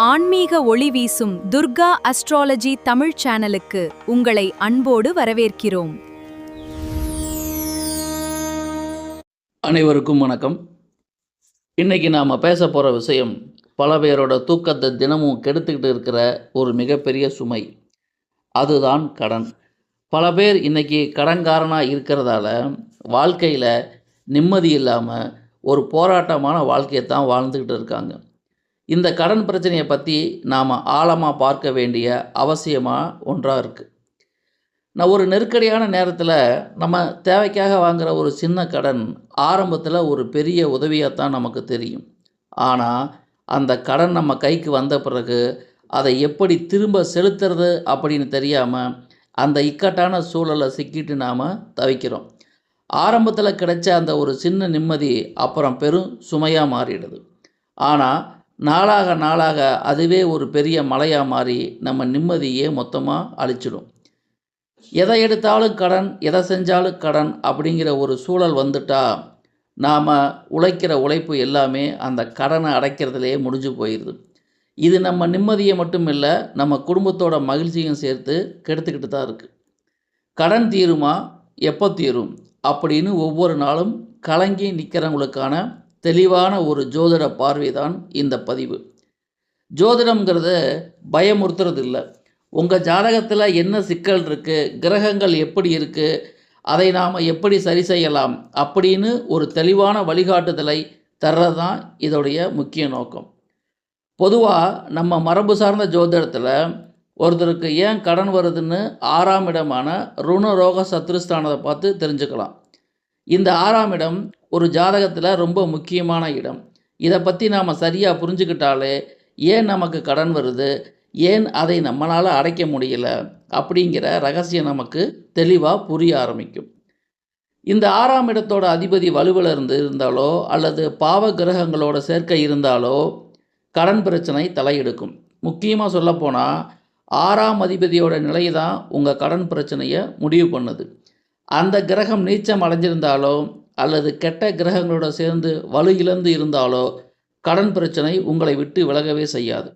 ஆன்மீக ஒளி வீசும் துர்கா அஸ்ட்ராலஜி தமிழ் சேனலுக்கு உங்களை அன்போடு வரவேற்கிறோம். அனைவருக்கும் வணக்கம். இன்னைக்கு நாம் பேச போகிற விஷயம் பல பேரோட தூக்கத்தை தினமும் கெடுத்துக்கிட்டு இருக்கிற ஒரு மிகப்பெரிய சுமை. அதுதான் கடன். பல பேர் இன்னைக்கு கடன்காரனாக இருக்கிறதால வாழ்க்கையில் நிம்மதி இல்லாமல் ஒரு போராட்டமான வாழ்க்கையை தான் வாழ்ந்துக்கிட்டு இருக்காங்க. இந்த கடன் பிரச்சனையை பற்றி நாம் ஆழமாக பார்க்க வேண்டிய அவசியமாக ஒன்றாக இருக்குது. நான் ஒரு நெருக்கடியான நேரத்தில் நம்ம தேவைக்காக வாங்குகிற ஒரு சின்ன கடன் ஆரம்பத்தில் ஒரு பெரிய உதவியாக தான் நமக்கு தெரியும். ஆனால் அந்த கடன் நம்ம கைக்கு வந்த பிறகு அதை எப்படி திரும்ப செலுத்துறது அப்படின்னு தெரியாமல் அந்த இக்கட்டான சூழலை சிக்கிட்டு நாம் தவிக்கிறோம். ஆரம்பத்தில் கிடைச்ச அந்த ஒரு சின்ன நிம்மதி அப்புறம் பெரும் சுமையாக மாறிடுது. ஆனால் நாளாக நாளாக அதுவே ஒரு பெரிய மலையாக மாறி நம்ம நிம்மதியே மொத்தமாக அழிச்சிடும். எதை எடுத்தாலும் கடன், எதை செஞ்சாலும் கடன் அப்படிங்கிற ஒரு சூழல் வந்துட்டா நாம் உழைக்கிற உழைப்பு எல்லாமே அந்த கடனை அடைக்கிறதுலேயே முடிஞ்சு போயிடுது. இது நம்ம நிம்மதியை மட்டும் இல்லை, நம்ம குடும்பத்தோட மகிழ்ச்சியும் சேர்த்து கெடுத்துக்கிட்டு தான் இருக்குது. கடன் தீருமா, எப்போ தீரும் அப்படின்னு ஒவ்வொரு நாளும் கலங்கி நிற்கிறவங்களுக்கான தெளிவான ஒரு ஜோதிட பார்வை தான் இந்த பதிவு. ஜோதிடம்ங்கிறது பயமுறுத்துறது இல்லை. உங்கள் ஜாதகத்தில் என்ன சிக்கல் இருக்குது, கிரகங்கள் எப்படி இருக்குது, அதை நாம் எப்படி சரி செய்யலாம் அப்படின்னு ஒரு தெளிவான வழிகாட்டுதலை தர்றது தான் இதோடைய முக்கிய நோக்கம். பொதுவாக நம்ம மரபு சார்ந்த ஜோதிடத்தில் ஒருத்தருக்கு ஏன் கடன் வருதுன்னு 6ஆம் இடமான ருணரோக சத்ருஸ்தானத்தை பார்த்து தெரிஞ்சுக்கலாம். இந்த 6ஆம் இடம் ஒரு ஜாதகத்தில் ரொம்ப முக்கியமான இடம். இதை பற்றி நாம் சரியாக புரிஞ்சுக்கிட்டாலே ஏன் நமக்கு கடன் வருது, ஏன் அதை நம்மளால் அடைக்க முடியல அப்படிங்கிற ரகசியம் நமக்கு தெளிவாக புரிய ஆரம்பிக்கும். இந்த 6ஆம் இடத்தோட அதிபதி வலுவில் இருந்தாலோ அல்லது பாவ கிரகங்களோட சேர்க்கை இருந்தாலோ கடன் பிரச்சனை தலையெடுக்கும். முக்கியமாக சொல்லப்போனால் 6ஆம் அதிபதியோட நிலை தான் உங்கள் கடன் பிரச்சனையை முடிவு பண்ணுது. அந்த கிரகம் நீச்சம் அடைஞ்சிருந்தாலோ அல்லது கெட்ட கிரகங்களோட சேர்ந்து வலு இழந்து இருந்தாலோ கடன் பிரச்சனை உங்களை விட்டு விலகவே செய்யாது.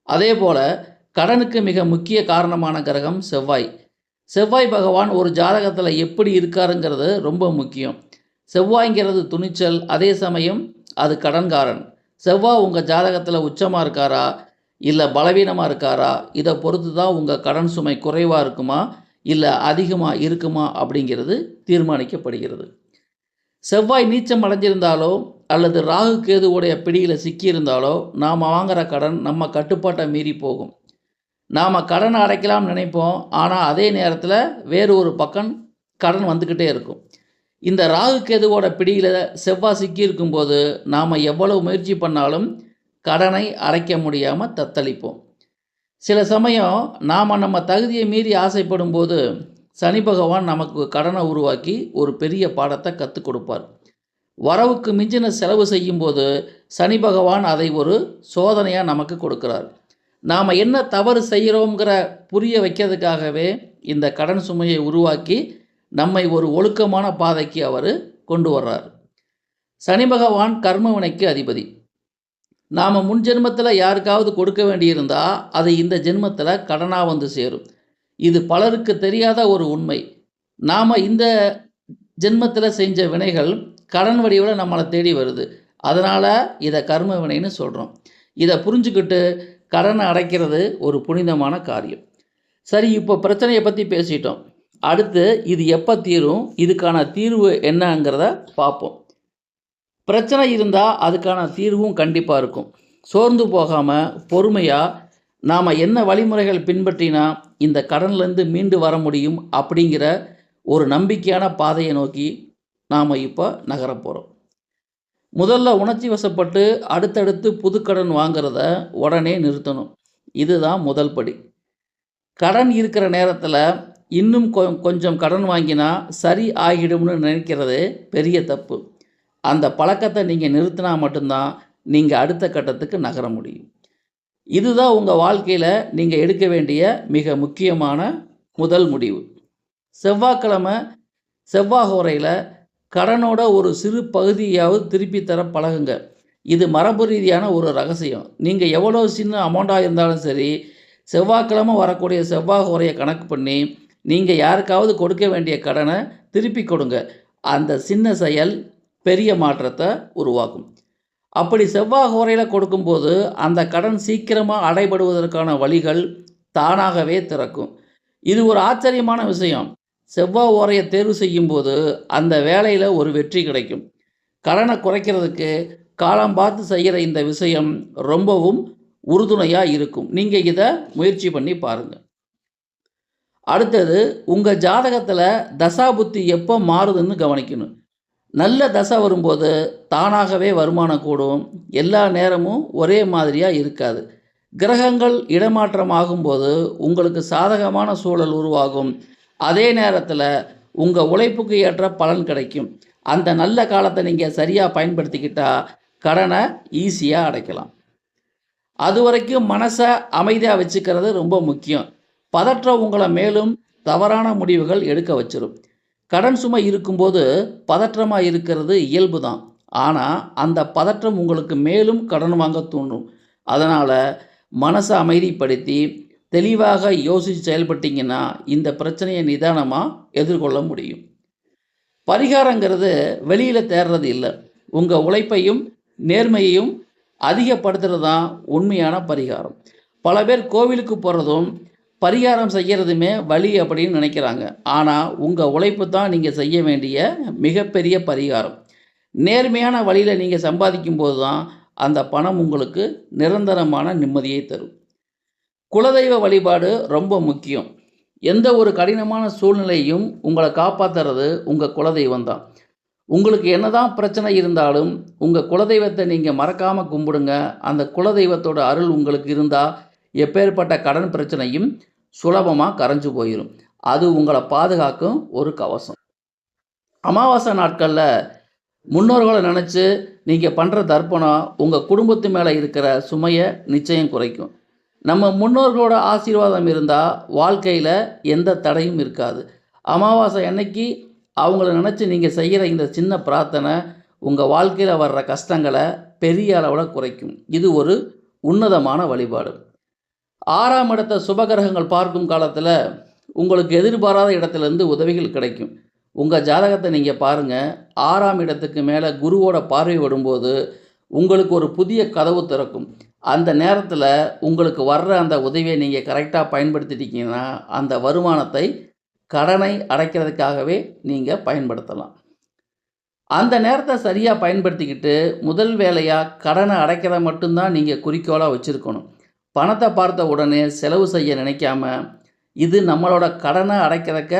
அதே போல் கடனுக்கு மிக முக்கிய காரணமான கிரகம் செவ்வாய். செவ்வாய் பகவான் ஒரு ஜாதகத்தில் எப்படி இருக்காருங்கிறது ரொம்ப முக்கியம். செவ்வாய்ங்கிறது துணிச்சல், அதே சமயம் அது கடன்காரன். செவ்வாய் உங்கள் ஜாதகத்தில் உச்சமாக இருக்காரா இல்லை பலவீனமாக இருக்காரா, இதை பொறுத்து தான் உங்கள் கடன் சுமை குறைவாக இருக்குமா இல்லை அதிகமாக இருக்குமா அப்படிங்கிறது தீர்மானிக்கப்படுகிறது. செவ்வாய் நீச்சம் அடைஞ்சிருந்தாலோ அல்லது ராகு கேதுவுடைய பிடியில் சிக்கியிருந்தாலோ நாம் வாங்குகிற கடன் நம்ம கட்டுப்பாட்டை மீறி போகும். நாம் கடனை அடைக்கலாம் நினைப்போம், ஆனால் அதே நேரத்தில் வேறு ஒரு பக்கம் கடன் வந்துக்கிட்டே இருக்கும். இந்த ராகு கேதுவோட பிடியில் செவ்வாய் சிக்கியிருக்கும்போது நாம் எவ்வளவு முயற்சி பண்ணாலும் கடனை அடைக்க முடியாமல் தத்தளிப்போம். சில சமயம் நாம் நம்ம தகுதியை மீறி ஆசைப்படும் போது சனி பகவான் நமக்கு கடனை உருவாக்கி ஒரு பெரிய பாடத்தை கற்றுக் கொடுப்பார். வரவுக்கு மிஞ்சின செலவு செய்யும்போது சனி பகவான் அதை ஒரு சோதனையாக நமக்கு கொடுக்குறார். நாம் என்ன தவறு செய்கிறோங்கிற புரிய வைக்கிறதுக்காகவே இந்த கடன் சுமையை உருவாக்கி நம்மை ஒரு ஒழுக்கமான பாதைக்கு அவர் கொண்டு வர்றார். சனி பகவான் கர்ம வினைக்கு அதிபதி. நாம் முன் ஜென்மத்தில் யாருக்காவது கொடுக்க வேண்டியிருந்தால் அது இந்த ஜென்மத்தில் கடனாக வந்து சேரும். இது பலருக்கு தெரியாத ஒரு உண்மை. நாம் இந்த ஜென்மத்தில் செஞ்ச வினைகள் கடன் வடிவில் நம்மளை தேடி வருது. அதனால் இதை கர்ம வினைன்னு சொல்கிறோம். இதை புரிஞ்சுக்கிட்டு கடனை அடைக்கிறது ஒரு புனிதமான காரியம். சரி, இப்போ பிரச்சனையை பற்றி பேசிட்டோம். அடுத்து இது எப்போ தீரும், இதுக்கான தீர்வு என்னங்கிறத பார்ப்போம். பிரச்சனை இருந்தால் அதுக்கான தீர்வும் கண்டிப்பாக இருக்கும். சோர்ந்து போகாமல் பொறுமையாக நாம் என்ன வழிமுறைகள் பின்பற்றினா இந்த கடன்லேருந்து மீண்டு வர முடியும் அப்படிங்கிற ஒரு நம்பிக்கையான பாதையை நோக்கி நாம் இப்போ நகரப் போகிறோம். முதல்ல உணர்ச்சி வசப்பட்டு அடுத்தடுத்து புதுக்கடன் வாங்கிறத உடனே நிறுத்தணும். இதுதான் முதல் படி. கடன் இருக்கிற நேரத்தில் இன்னும் கொஞ்சம் கடன் வாங்கினா சரி ஆகிடும்னு நினைக்கிறது பெரிய தப்பு. அந்த பழக்கத்தை நீங்கள் நிறுத்தினா மட்டும்தான் நீங்கள் அடுத்த கட்டத்துக்கு நகர முடியும். இதுதான் உங்கள் வாழ்க்கையில் நீங்கள் எடுக்க வேண்டிய மிக முக்கியமான முதல் முடிவு. செவ்வாய்க்கிழமை செவ்வாய் ஹோரையில் கடனோட ஒரு சிறு பகுதியாவது திருப்பி தர பழகுங்க. இது மரபு ரீதியான ஒரு ரகசியம். நீங்கள் எவ்வளோ சின்ன அமௌண்ட்டாக இருந்தாலும் சரி, செவ்வாய்க்கிழமை வரக்கூடிய செவ்வாய் ஹோரையை கணக்கு பண்ணி நீங்கள் யாருக்காவது கொடுக்க வேண்டிய கடனை திருப்பி கொடுங்க. அந்த சின்ன செயல் பெரிய மாற்றத்தை உருவாக்கும். அப்படி செவ்வாய் ஹோரையில் கொடுக்கும்போது அந்த கடன் சீக்கிரமாக அடைபடுவதற்கான வழிகள் தானாகவே திறக்கும். இது ஒரு ஆச்சரியமான விஷயம். செவ்வாய் ஹோரையை தேர்வு செய்யும்போது அந்த வேலையில் ஒரு வெற்றி கிடைக்கும். கடனை குறைக்கிறதுக்கு காலம் பார்த்து செய்கிற இந்த விஷயம் ரொம்பவும் உறுதுணையாக இருக்கும். நீங்கள் இதை முயற்சி பண்ணி பாருங்கள். அடுத்தது, உங்கள் ஜாதகத்தில் தசாபுத்தி எப்போ மாறுதுன்னு கவனிக்கணும். நல்ல தசை வரும்போது தானாகவே வருமானம் கூடும். எல்லா நேரமும் ஒரே மாதிரியாக இருக்காது. கிரகங்கள் இடமாற்றம் ஆகும்போது உங்களுக்கு சாதகமான சூழல் உருவாகும். அதே நேரத்தில் உங்கள் உழைப்புக்கு ஏற்ற பலன் கிடைக்கும். அந்த நல்ல காலத்தை நீங்கள் சரியாக பயன்படுத்திக்கிட்டால் கடனை ஈஸியாக அடைக்கலாம். அது வரைக்கும் மனசை அமைதியாக வச்சுக்கிறது ரொம்ப முக்கியம். பதற்றம் உங்களை மேலும் தவறான முடிவுகள் எடுக்க வச்சிடும். கடன் சுமை இருக்கும்போது பதற்றமாக இருக்கிறது இயல்பு தான். ஆனால் அந்த பதற்றம் உங்களுக்கு மேலும் கடன் வாங்க தூண்டும். அதனால் மனசை அமைதிப்படுத்தி தெளிவாக யோசித்து செயல்பட்டீங்கன்னா இந்த பிரச்சனையை நிதானமாக எதிர்கொள்ள முடியும். பரிகாரங்கிறது வெளியில் தேடுறது இல்லை. உங்கள் உழைப்பையும் நேர்மையையும் அதிகப்படுத்துறது தான் உண்மையான பரிகாரம். பல பேர் கோவிலுக்கு போகிறதும் பரிகாரம் செய்கிறதுமே வழி அப்படின்னு நினைக்கிறாங்க. ஆனால் உங்கள் உழைப்பு தான் நீங்கள் செய்ய வேண்டிய மிகப்பெரிய பரிகாரம். நேர்மையான வழியில் நீங்கள் சம்பாதிக்கும் போது தான் அந்த பணம் உங்களுக்கு நிரந்தரமான நிம்மதியை தரும். குலதெய்வ வழிபாடு ரொம்ப முக்கியம். எந்த ஒரு கடினமான சூழ்நிலையும் உங்களை காப்பாற்றுறது உங்கள் குலதெய்வம் தான். உங்களுக்கு என்னதான் பிரச்சனை இருந்தாலும் உங்கள் குலதெய்வத்தை நீங்கள் மறக்காமல் கும்பிடுங்க. அந்த குலதெய்வத்தோட அருள் உங்களுக்கு இருந்தால் எப்பேற்பட்ட கடன் பிரச்சனையும் சுலபமாக கரைஞ்சு போயிடும். அது உங்களை பாதுகாக்கும் ஒரு கவசம். அமாவாசை நாட்களில் முன்னோர்களை நினச்சி நீங்கள் பண்ணுற தர்ப்பணம் உங்கள் குடும்பத்து மேலே இருக்கிற சுமையை நிச்சயம் குறைக்கும். நம்ம முன்னோர்களோட ஆசீர்வாதம் இருந்தால் வாழ்க்கையில் எந்த தடையும் இருக்காது. அமாவாசை அன்னைக்கு அவங்கள நினச்சி நீங்கள் செய்கிற இந்த சின்ன பிரார்த்தனை உங்கள் வாழ்க்கையில் வர்ற கஷ்டங்களை பெரிய அளவில் குறைக்கும். இது ஒரு உன்னதமான வழிபாடு. 6ஆம் இடத்தை சுபகிரகங்கள் பார்க்கும் காலத்தில் உங்களுக்கு எதிர்பாராத இடத்துலேருந்து உதவிகள் கிடைக்கும். உங்கள் ஜாதகத்தை நீங்கள் பாருங்கள். 6ஆம் இடத்துக்கு மேலே குருவோட பார்வை விடும்போது உங்களுக்கு ஒரு புதிய கதவு திறக்கும். அந்த நேரத்தில் உங்களுக்கு வர்ற அந்த உதவியை நீங்கள் கரெக்டாக பயன்படுத்திட்டீங்கன்னா அந்த வருமானத்தை கடனை அடைக்கிறதுக்காகவே நீங்கள் பயன்படுத்தலாம். அந்த நேரத்தை சரியாக பயன்படுத்திக்கிட்டு முதல் வேலையாக கடனை அடைக்கிறத மட்டும்தான் நீங்கள் குறிக்கோளாக வச்சுருக்கணும். பணத்தை பார்த்த உடனே செலவு செய்ய நினைக்காம இது நம்மளோட கடனை அடைக்கிறக்க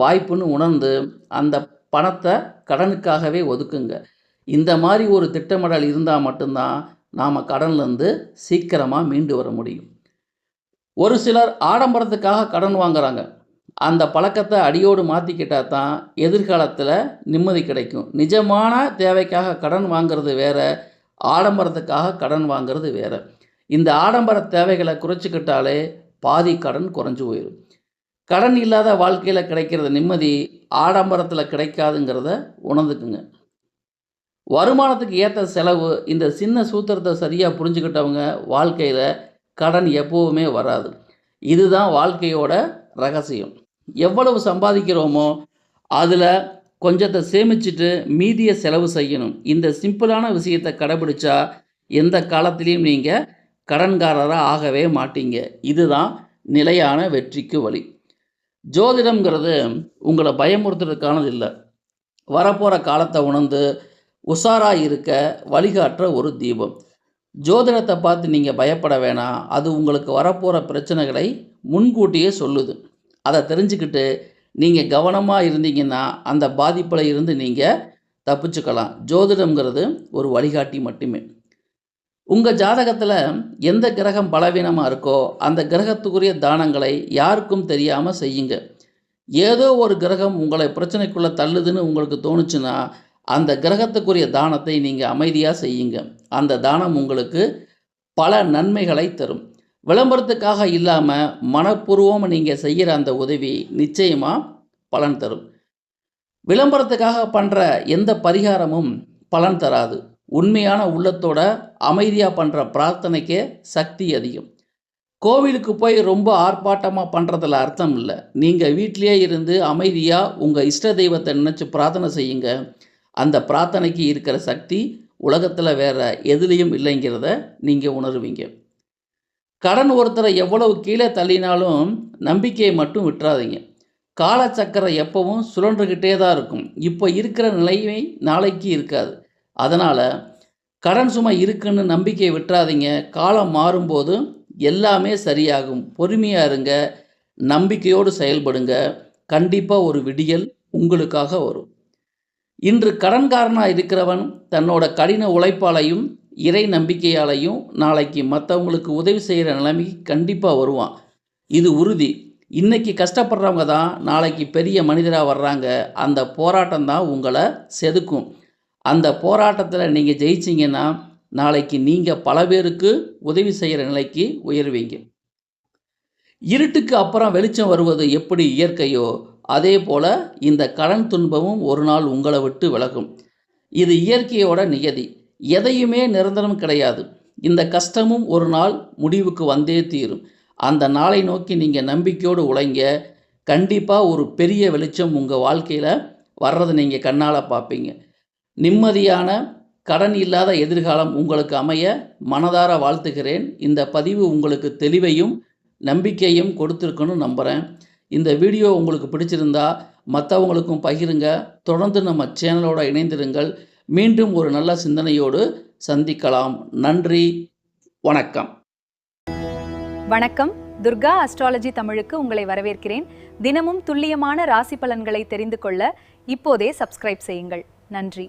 வாய்ப்புன்னு உணர்ந்து அந்த பணத்தை கடனுக்காகவே ஒதுக்குங்க. இந்த மாதிரி ஒரு திட்டமிடல் இருந்தால் மட்டும்தான் நாம் கடன்லேருந்து சீக்கிரமாக மீண்டு வர முடியும். ஒரு சிலர் ஆடம்பரத்துக்காக கடன் வாங்குறாங்க. அந்த பழக்கத்தை அடியோடு மாற்றிக்கிட்டால் தான் எதிர்காலத்தில் நிம்மதி கிடைக்கும். நிஜமான தேவைக்காக கடன் வாங்கிறது வேறு, ஆடம்பரத்துக்காக கடன் வாங்கிறது வேறு. இந்த ஆடம்பர தேவைகளை குறைச்சிக்கிட்டாலே பாதி கடன் குறைஞ்சி போயிடும். கடன் இல்லாத வாழ்க்கையில் கிடைக்கிறது நிம்மதி ஆடம்பரத்தில் கிடைக்காதுங்கிறத உணர்ந்துக்குங்க. வருமானத்துக்கு ஏற்ற செலவு, இந்த சின்ன சூத்திரத்தை சரியாக புரிஞ்சுக்கிட்டவங்க வாழ்க்கையில் கடன் எப்போவுமே வராது. இதுதான் வாழ்க்கையோட ரகசியம். எவ்வளவு சம்பாதிக்கிறோமோ அதில் கொஞ்சத்தை சேமிச்சுட்டு மீதியை செலவு செய்யணும். இந்த சிம்பிளான விஷயத்தை கடைபிடிச்சா எந்த காலத்திலையும் நீங்கள் கடன்காரராக ஆகவே மாட்டீங்க. இதுதான் நிலையான வெற்றிக்கு வழி. ஜோதிடம்ங்கிறது உங்களை பயமுறுத்துறதுக்கானது இல்லை. வரப்போகிற காலத்தை உணர்ந்து உஷாராக இருக்க வழிகாட்டுற ஒரு தீபம். ஜோதிடத்தை பார்த்து நீங்கள் பயப்பட வேணாம். அது உங்களுக்கு வரப்போகிற பிரச்சனைகளை முன்கூட்டியே சொல்லுது. அதை தெரிஞ்சுக்கிட்டு நீங்கள் கவனமாக இருந்தீங்கன்னா அந்த பாதிப்பில் இருந்து நீங்கள் தப்பிச்சுக்கலாம். ஜோதிடம்ங்கிறது ஒரு வழிகாட்டி மட்டுமே. உங்கள் ஜாதகத்தில் எந்த கிரகம் பலவீனமாக இருக்கோ அந்த கிரகத்துக்குரிய தானங்களை யாருக்கும் தெரியாமல் செய்யுங்க. ஏதோ ஒரு கிரகம் உங்களை பிரச்சனைக்குள்ளே தள்ளுதுன்னு உங்களுக்கு தோணுச்சுன்னா அந்த கிரகத்துக்குரிய தானத்தை நீங்கள் அமைதியாக செய்யுங்க. அந்த தானம் உங்களுக்கு பல நன்மைகளை தரும். விளம்பரத்துக்காக இல்லாமல் மனப்பூர்வமாக நீங்கள் செய்கிற அந்த உதவி நிச்சயமாக பலன் தரும். விளம்பரத்துக்காக பண்ணுற எந்த பரிகாரமும் பலன் தராது. உண்மையான உள்ளத்தோட அமைதியாக பண்ணுற பிரார்த்தனைக்கே சக்தி அதிகம். கோவிலுக்கு போய் ரொம்ப ஆர்ப்பாட்டமாக பண்ணுறதுல அர்த்தம் இல்லை. நீங்கள் வீட்டிலேயே இருந்து அமைதியாக உங்கள் இஷ்ட தெய்வத்தை நினச்சி பிரார்த்தனை செய்யுங்க. அந்த பிரார்த்தனைக்கு இருக்கிற சக்தி உலகத்தில் வேறு எதுலேயும் இல்லைங்கிறத நீங்கள் உணருவீங்க. கடன் ஒருத்தரை எவ்வளவு கீழே தள்ளினாலும் நம்பிக்கையை மட்டும் விட்டுறாதீங்க. காலச்சக்கரம் எப்பவும் சுழன்றுக்கிட்டே தான் இருக்கும். இப்போ இருக்கிற நிலைமை நாளைக்கு இருக்காது. அதனால் கடன் சுமை இருக்குன்னு நம்பிக்கையை விட்டுறாதீங்க. காலம் மாறும்போது எல்லாமே சரியாகும். பொறுமையாக இருங்க, நம்பிக்கையோடு செயல்படுங்க. கண்டிப்பாக ஒரு விடியல் உங்களுக்காக வரும். இன்று கடன்காரனாக இருக்கிறவன் தன்னோட கடின உழைப்பாலையும் இறை நம்பிக்கையாலையும் நாளைக்கு மற்றவங்களுக்கு உதவி செய்கிற நிலைமைக்கு கண்டிப்பாக வருவான். இது உறுதி. இன்றைக்கி கஷ்டப்படுறவங்க தான் நாளைக்கு பெரிய மனிதராக வர்றாங்க. அந்த போராட்டம் தான் உங்களை செதுக்கும். அந்த போராட்டத்தில் நீங்கள் ஜெயிச்சிங்கன்னா நாளைக்கு நீங்கள் பல பேருக்கு உதவி செய்கிற நிலைக்கு உயர்வீங்க. இருட்டுக்கு அப்புறம் வெளிச்சம் வருவது எப்படி இயற்கையோ அதே போல் இந்த கடன் துன்பமும் ஒரு நாள் உங்களை விட்டு விலகும். இது இயற்கையோட நியதி. எதையுமே நிரந்தரம் கிடையாது. இந்த கஷ்டமும் ஒரு நாள் முடிவுக்கு வந்தே தீரும். அந்த நாளை நோக்கி நீங்கள் நம்பிக்கையோடு உழைங்க. கண்டிப்பாக ஒரு பெரிய வெளிச்சம் உங்கள் வாழ்க்கையில் வர்றதை நீங்கள் கண்ணால் பார்ப்பீங்க. நிம்மதியான கடன் இல்லாத எதிர்காலம் உங்களுக்கு அமைய மனதார வாழ்த்துகிறேன். இந்த பதிவு உங்களுக்கு தெளிவையும் நம்பிக்கையும் கொடுத்துருக்குன்னு நம்புகிறேன். இந்த வீடியோ உங்களுக்கு பிடிச்சிருந்தா மற்றவங்களுக்கும் பகிருங்க. தொடர்ந்து நம்ம சேனலோட இணைந்திருங்கள். மீண்டும் ஒரு நல்ல சிந்தனையோடு சந்திக்கலாம். நன்றி, வணக்கம். வணக்கம். துர்கா அஸ்ட்ராலஜி தமிழுக்கு உங்களை வரவேற்கிறேன். தினமும் துல்லியமான ராசி பலன்களை தெரிந்து கொள்ள இப்போதே சப்ஸ்கிரைப் செய்யுங்கள். நன்றி.